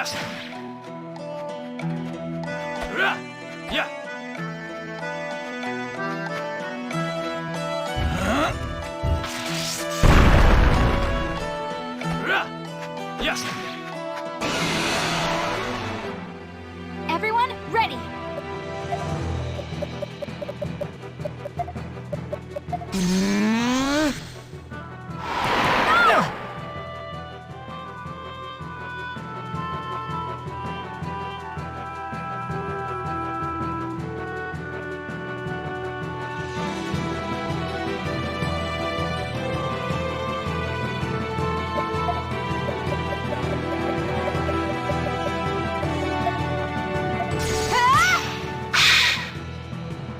Yes. Yeah. Yes. Everyone, ready.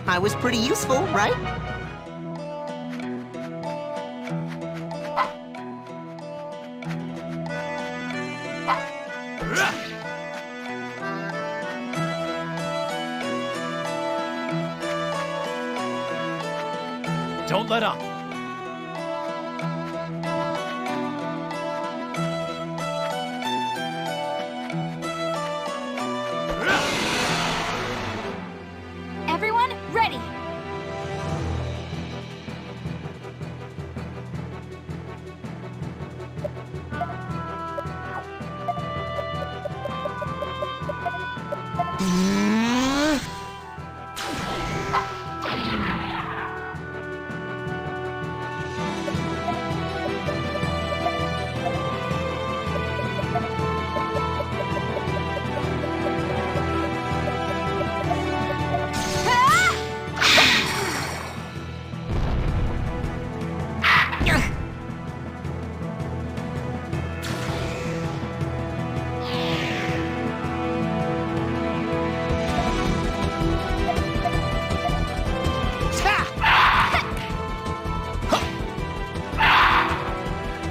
I was pretty useful, right? Don't let up. Everyone, ready.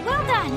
Well done.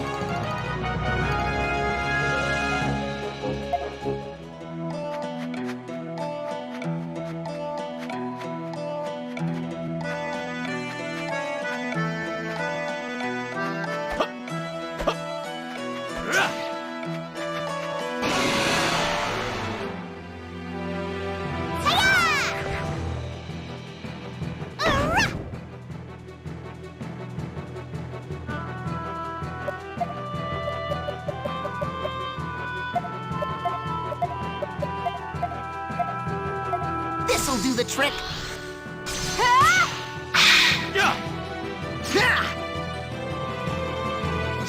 This'll do the trick. Yeah.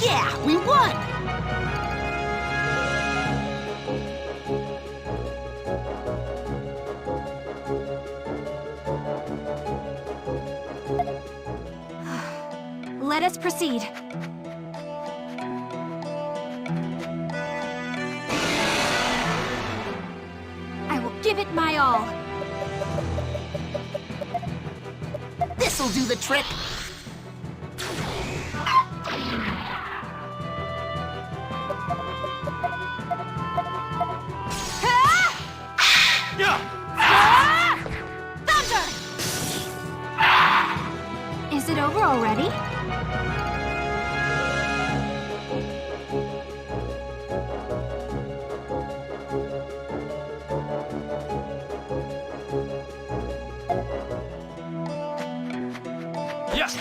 Yeah, we won! Let us proceed. I will give it my all. This'll do the trick. Yeah. Thunder! Is it over already? Yes.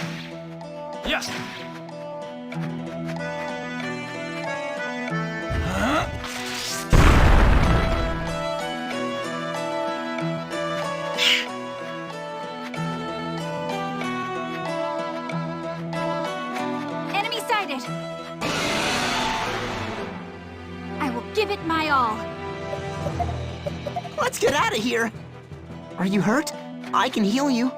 Yes. Enemy sighted. I will give it my all. Let's get out of here. Are you hurt? I can heal you.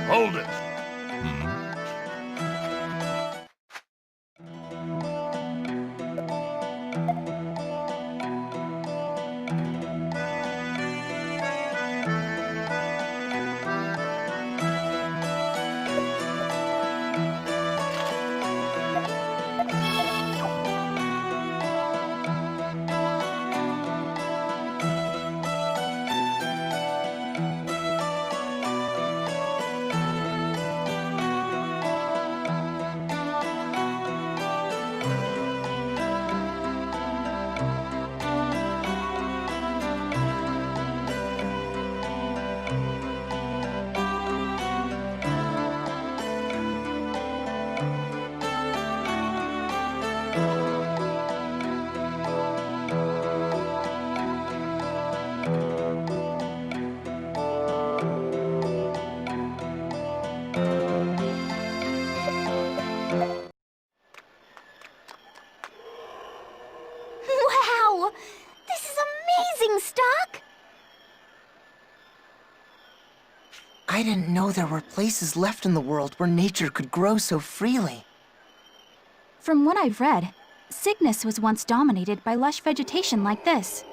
Hold it. I didn't know there were places left in the world where nature could grow so freely. From what I've read, Cygnus was once dominated by lush vegetation like this.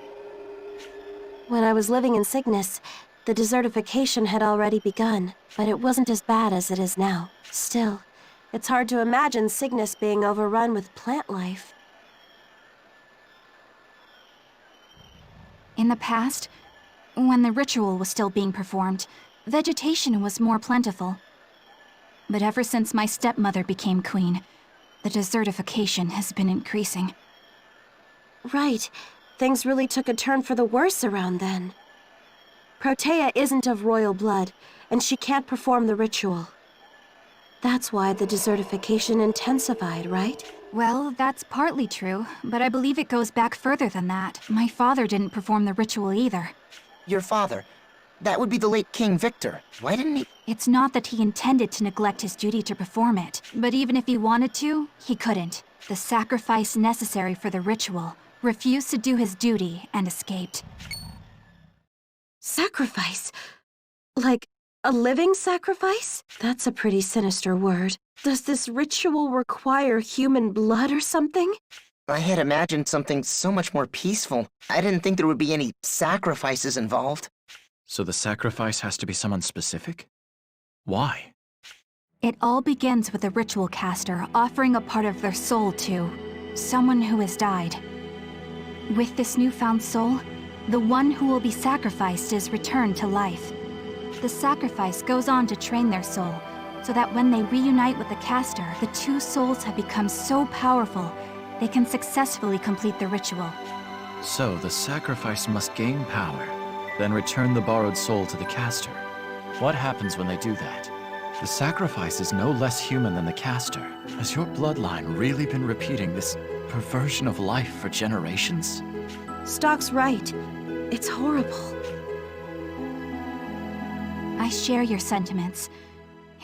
When I was living in Cygnus, the desertification had already begun, but it wasn't as bad as it is now. Still, it's hard to imagine Cygnus being overrun with plant life. In the past, when the ritual was still being performed, vegetation was more plentiful. But ever since my stepmother became queen, the desertification has been increasing. Right. Things really took a turn for the worse around then. Protea isn't of royal blood, and she can't perform the ritual. That's why the desertification intensified, right? Well, that's partly true, but I believe it goes back further than that. My father didn't perform the ritual either. Your father, that would be the late King Victor. Why didn't he? It's not that he intended to neglect his duty to perform it, but even if he wanted to, he couldn't. The sacrifice necessary for the ritual refused to do his duty and escaped. Sacrifice? Like a living sacrifice? That's a pretty sinister word. Does this ritual require human blood or something? I had imagined something so much more peaceful. I didn't think there would be any sacrifices involved. So the sacrifice has to be someone specific? Why? It all begins with a ritual caster offering a part of their soul to someone who has died. With this newfound soul, the one who will be sacrificed is returned to life. The sacrifice goes on to train their soul, so that when they reunite with the caster, the two souls have become so powerful, they can successfully complete the ritual. So the sacrifice must gain power, then return the borrowed soul to the caster. What happens when they do that? The sacrifice is no less human than the caster. Has your bloodline really been repeating this perversion of life for generations? Stock's right. It's horrible. I share your sentiments.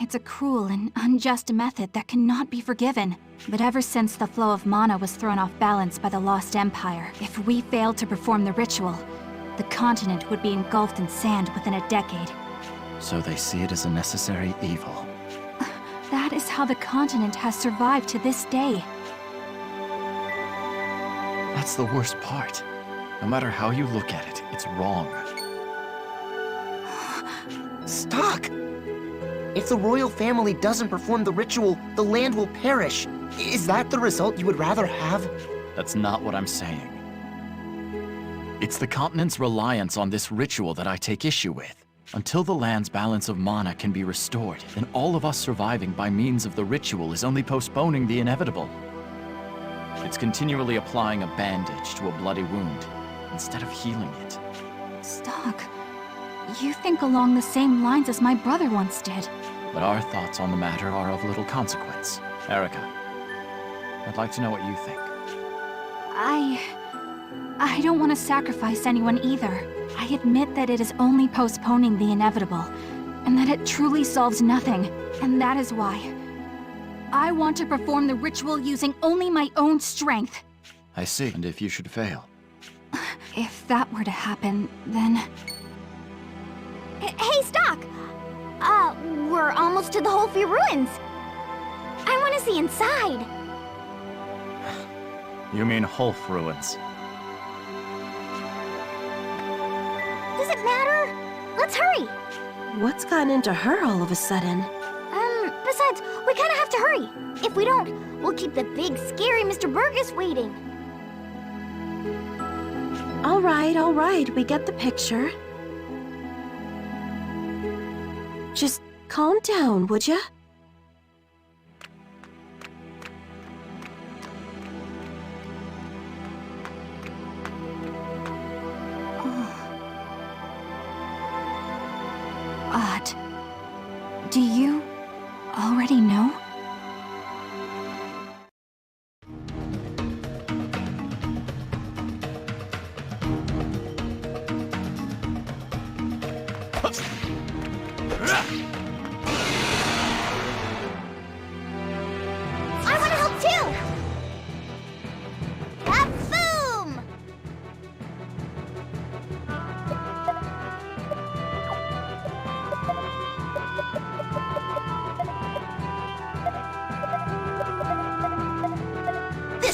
It's a cruel and unjust method that cannot be forgiven. But ever since the flow of mana was thrown off balance by the Lost Empire, if we failed to perform the ritual, the continent would be engulfed in sand within a decade. So they see it as a necessary evil. That is how the continent has survived to this day. That's the worst part. No matter how you look at it, it's wrong. Stock! If the royal family doesn't perform the ritual, the land will perish. Is that the result you would rather have? That's not what I'm saying. It's the continent's reliance on this ritual that I take issue with. Until the land's balance of mana can be restored, then all of us surviving by means of the ritual is only postponing the inevitable. It's continually applying a bandage to a bloody wound, instead of healing it. Stock, you think along the same lines as my brother once did. But our thoughts on the matter are of little consequence. Erica, I'd like to know what you think. I don't want to sacrifice anyone either. I admit that it is only postponing the inevitable, and that it truly solves nothing. And that is why I want to perform the ritual using only my own strength. I see. And if you should fail? If that were to happen, then... Hey, Stock! We're almost to the Holfi ruins. I want to see inside. You mean Holf ruins? Does it matter? Let's hurry. What's gotten into her all of a sudden? Besides, we kind of have to hurry. If we don't, we'll keep the big, scary Mr. Burgess waiting. All right, we get the picture. Just calm down, would ya? Odd. Do you already know? I want to help too! Boom!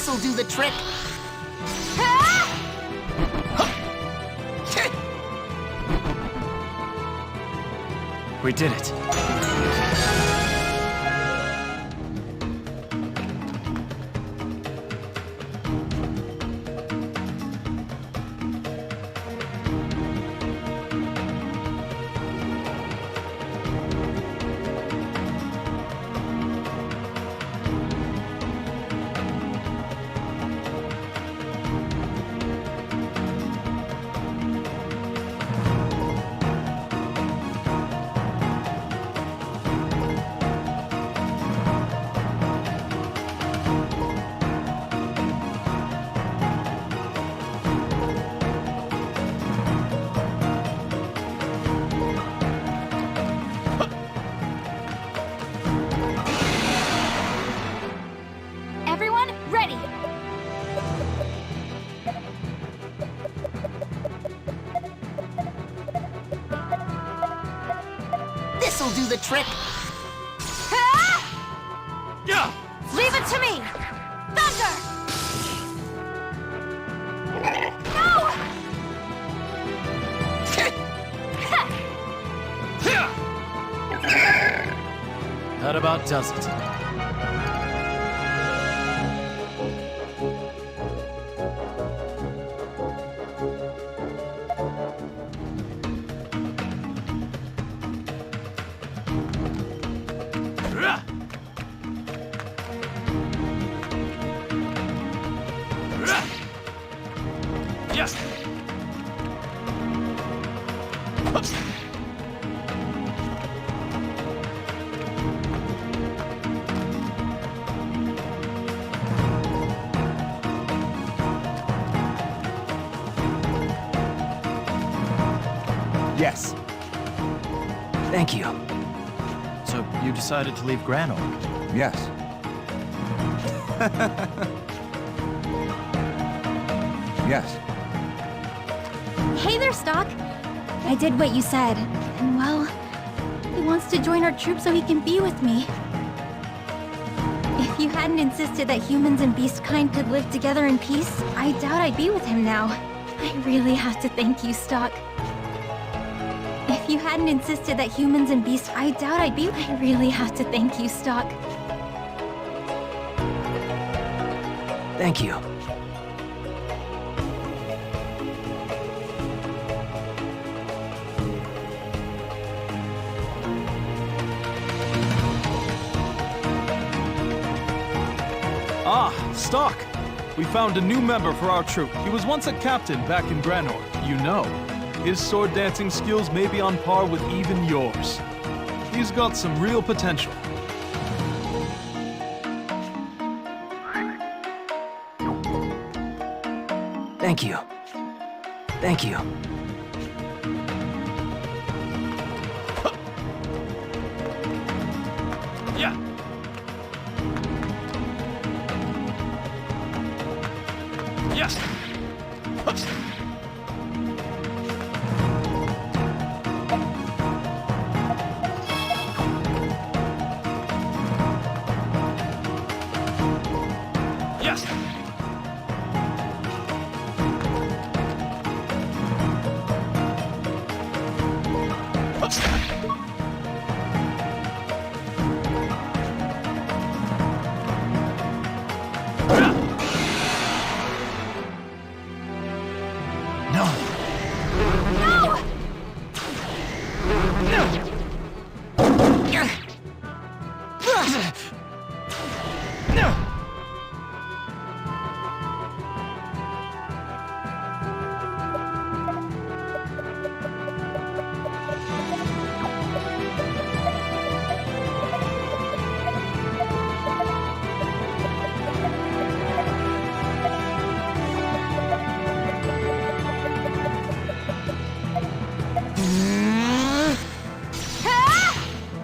This'll do the trick. We did it. Everyone, ready! This'll do the trick. Yeah! Leave it to me! Thunder! No! That about does it. Yes! Yes. Thank you. So you decided to leave Granor? Yes. Yes. Hey there, Stock. I did what you said, and well, he wants to join our troop so he can be with me. If you hadn't insisted that humans and beast kind could live together in peace, I doubt I'd be with him now. I really have to thank you, Stock. If you hadn't insisted that humans and beast, I doubt I'd be. I really have to thank you, Stock. Thank you. Ah, Stock! We found a new member for our troop. He was once a captain back in Granor. You know, his sword dancing skills may be on par with even yours. He's got some real potential. Thank you. Thank you. Yeah. Yes. Yes.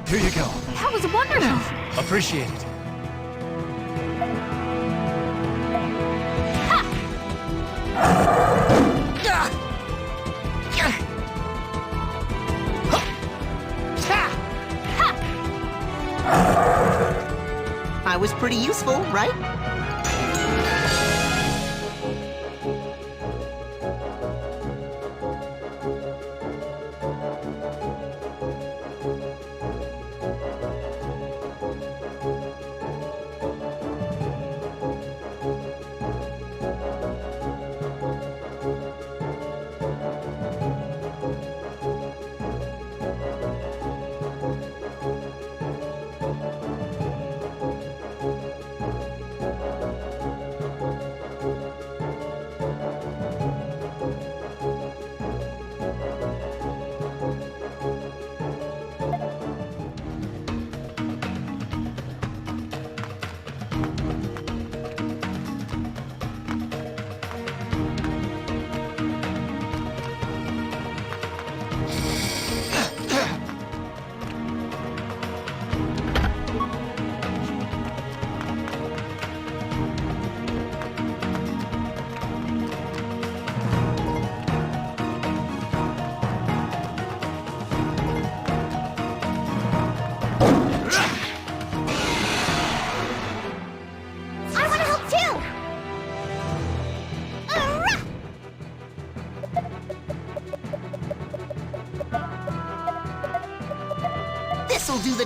Here you go. That was wonderful! Appreciate it. I was pretty useful, right?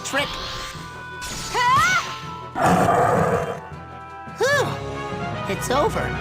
trick. Whew! It's over.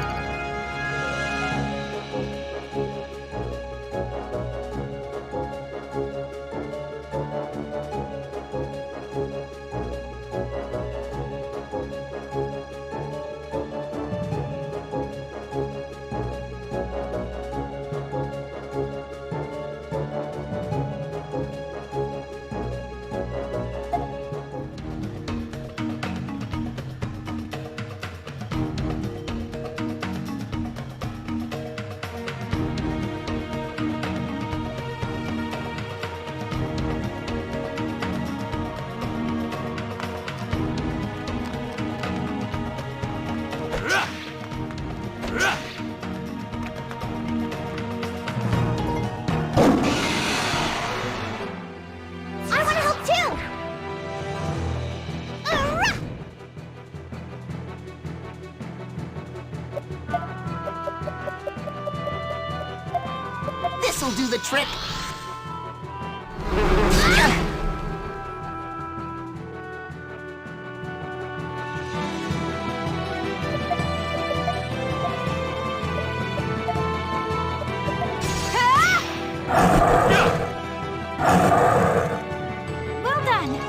This'll do the trick. Well done.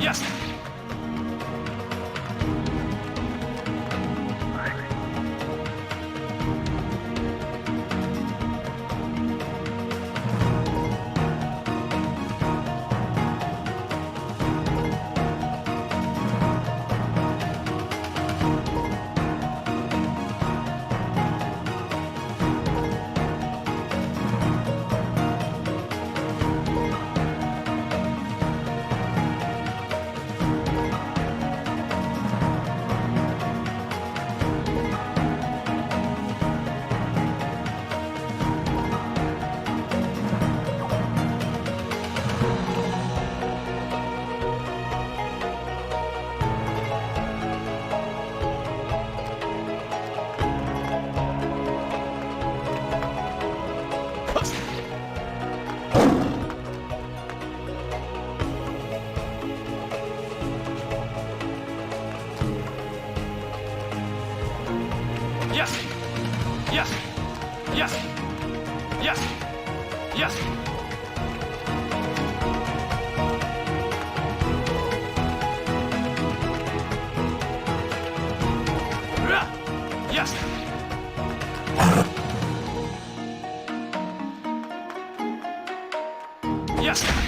Yes! Yes! Yes! Yes! Yes! Yes! Yes! Yes!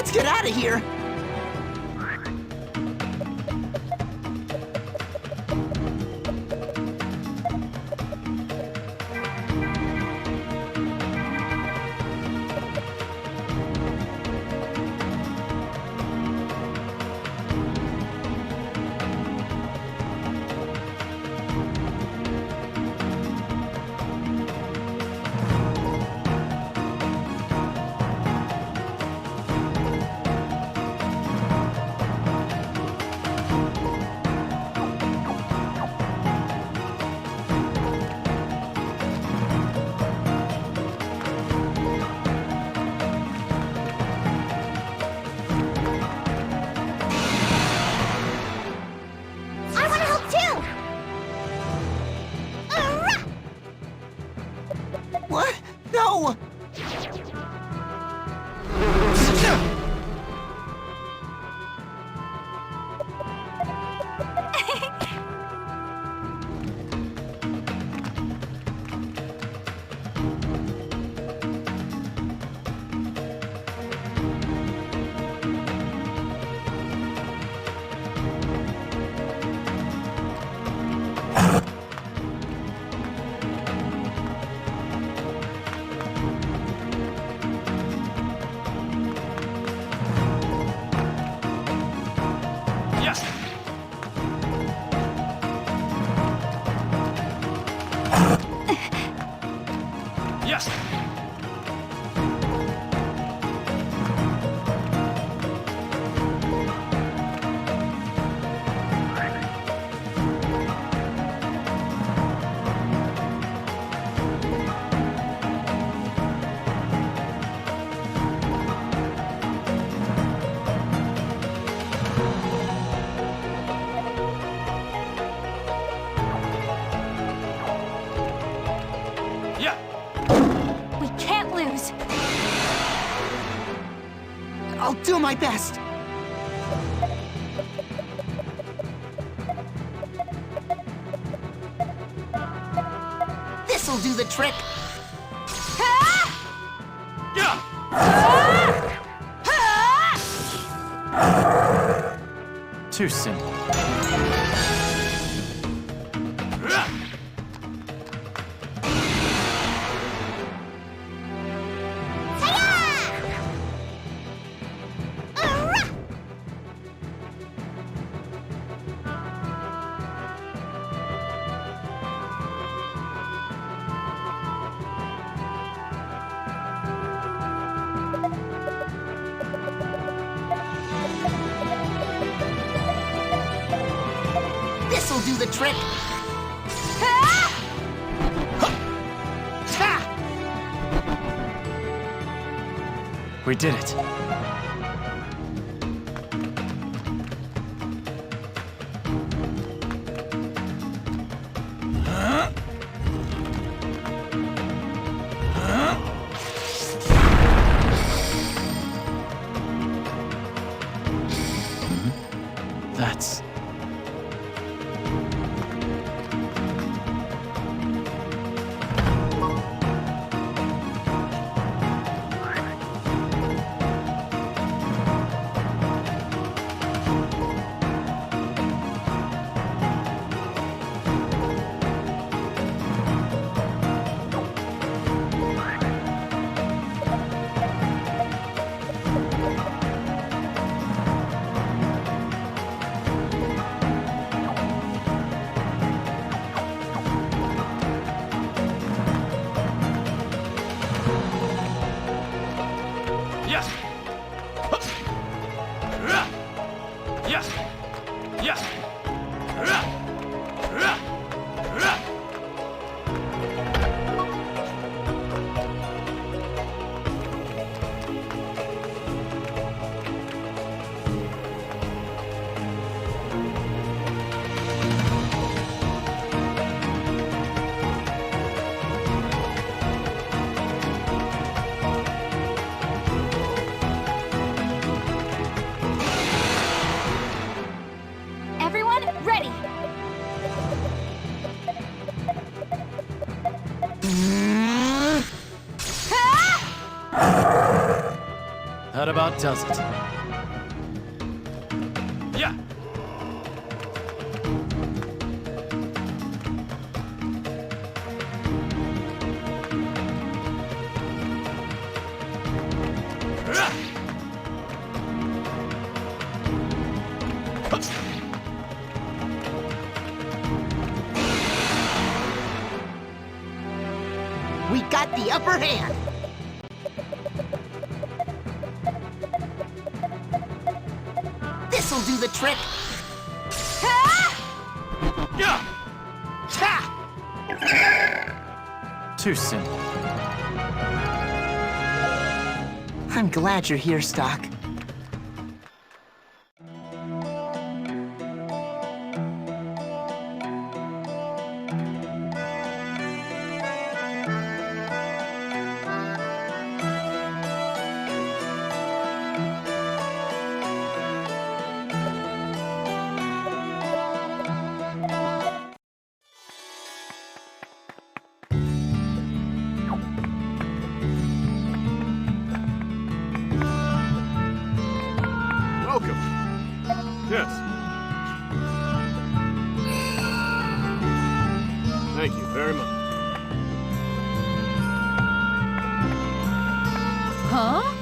Let's get out of here! I want to help too! What? No! Yes! Yes! Yeah! We can't lose. I'll do my best! This'll do the trick! Yeah! Too simple. This'll do the trick! We did it. That's... Yes! Yes! Yes! That about does it. Yeah! We got the upper hand! This'll do the trick! Yeah! Ha! Too simple. I'm glad you're here, Stock. Welcome. Yes. Thank you very much. Huh?